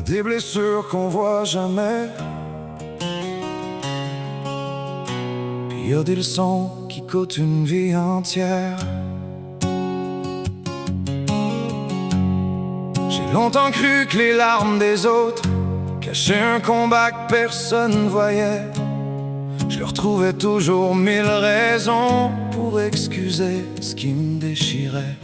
des blessures qu'on voit jamais. Puis y a des leçons qui coûtent une vie entière. J'ai longtemps cru que les larmes des autres cachaient un combat que personne voyait. Je leur trouvais toujours mille raisons pour excuser ce qui me déchirait.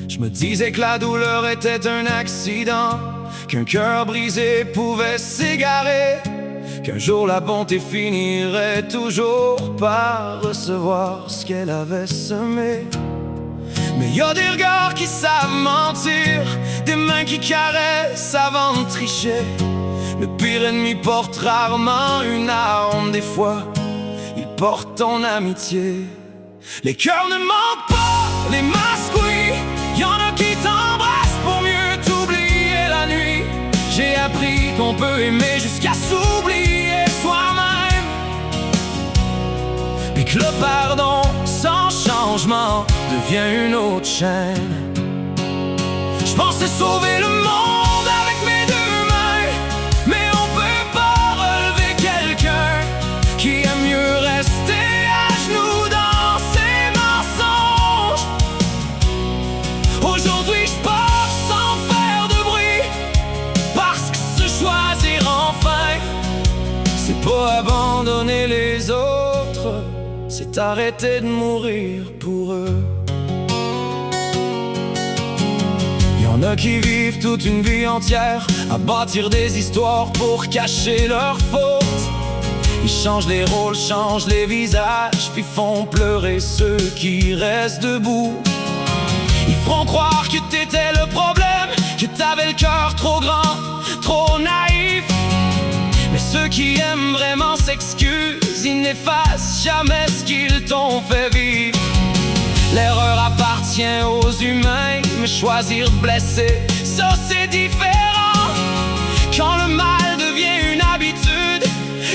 Je me disais que la douleur était un accident, qu'un cœur brisé pouvait s'égarer, qu'un jour la bonté finirait toujours par recevoir ce qu'elle avait semé. Mais y a des regards qui savent mentir, des mains qui caressent avant de tricher. Le pire ennemi porte rarement une arme, des fois il porte ton amitié. Les cœurs ne mentent pas, les masques oui. Y'en a qui t'embrassent pour mieux t'oublier la nuit. J'ai appris qu'on peut aimer jusqu'à s'oublier soi-même, puis que le pardon sans changement devient une autre chaîne. Je pensais sauver le monde avec mes deux mains, mais on peut pas relever quelqu'un qui aime mieux rester à genoux dans ses mensonges. Aujourd'hui je pars sans faire de bruit, parce que se choisir enfin, c'est pas abandonner les autres, c'est arrêter de mourir pour eux. Y'en a qui vivent toute une vie entière à bâtir des histoires pour cacher leurs fautes. Ils changent les rôles, changent les visages, puis font pleurer ceux qui restent debout. Ils feront croire que t'étais le problème, que t'avais le cœur trop grand, trop naïf. Mais ceux qui aiment vraiment s'excusent, ils n'effacent jamais ce qu'ils t'ont fait vivre. L'erreur appartient aux humains, mais choisir de blesser, ça c'est différent. Quand le mal devient une habitude,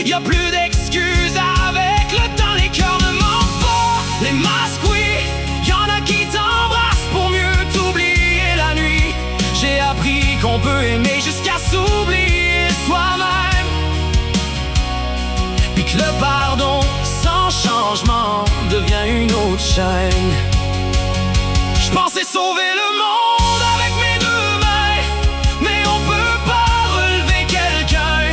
y a plus d'excuses avec le temps. Les cœurs ne mentent pas, les masques oui. Y'en a qui t'embrassent pour mieux t'oublier la nuit. J'ai appris qu'on peut aimer jusqu'à s'oublier soi-même, puis que le pardon sans changement devient une autre chaîne. Je pensais sauver le monde avec mes deux mains, mais on peut pas relever quelqu'un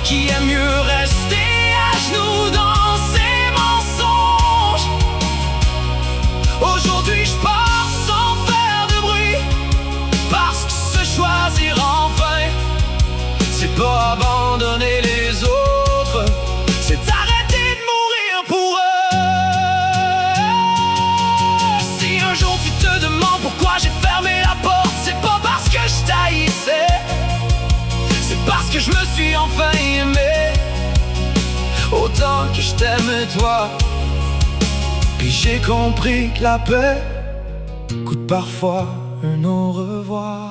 qui aime mieux rester à genoux dans ses mensonges. Aujourd'hui je pars sans faire de bruit, parce que se choisir enfin, c'est pas abandonner les autres, c'est arrêter de mourir pour eux. Si un jour tu te demandes pourquoi j'ai fermé la porte, c'est pas parce que je t'haïssais, c'est parce que je me suis enfin aimé autant que je t'aime toi. Puis j'ai compris que la paix coûte parfois un au revoir.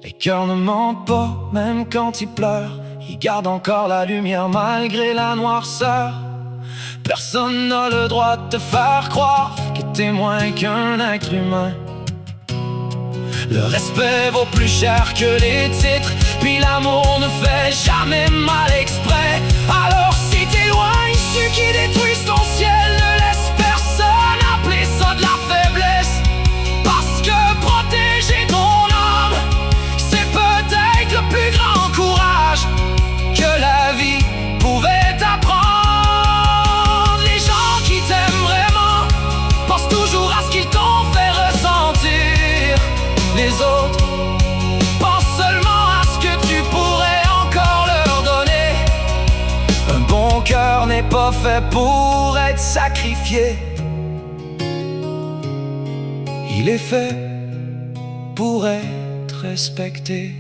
Les cœurs ne mentent pas, même quand ils pleurent, ils gardent encore la lumière malgré la noirceur. Personne n'a le droit de te faire croire que t'es moins qu'un être humain. Le respect vaut plus cher que les titres, puis l'amour ne fait jamais mal exprès. Alors si t'éloignes ceux qui détruisent ton ciel, ne laisse personne appeler ça de la faiblesse, parce que protéger ton âme, c'est peut-être le plus grand courage que la vie pouvait t'apprendre. Les gens qui t'aiment vraiment pensent toujours à ce qu'ils t'ont fait ressentir. Les autres pensent seulement à ce que tu pourrais encore leur donner. Un bon cœur n'est pas fait pour être sacrifié, il est fait pour être respecté.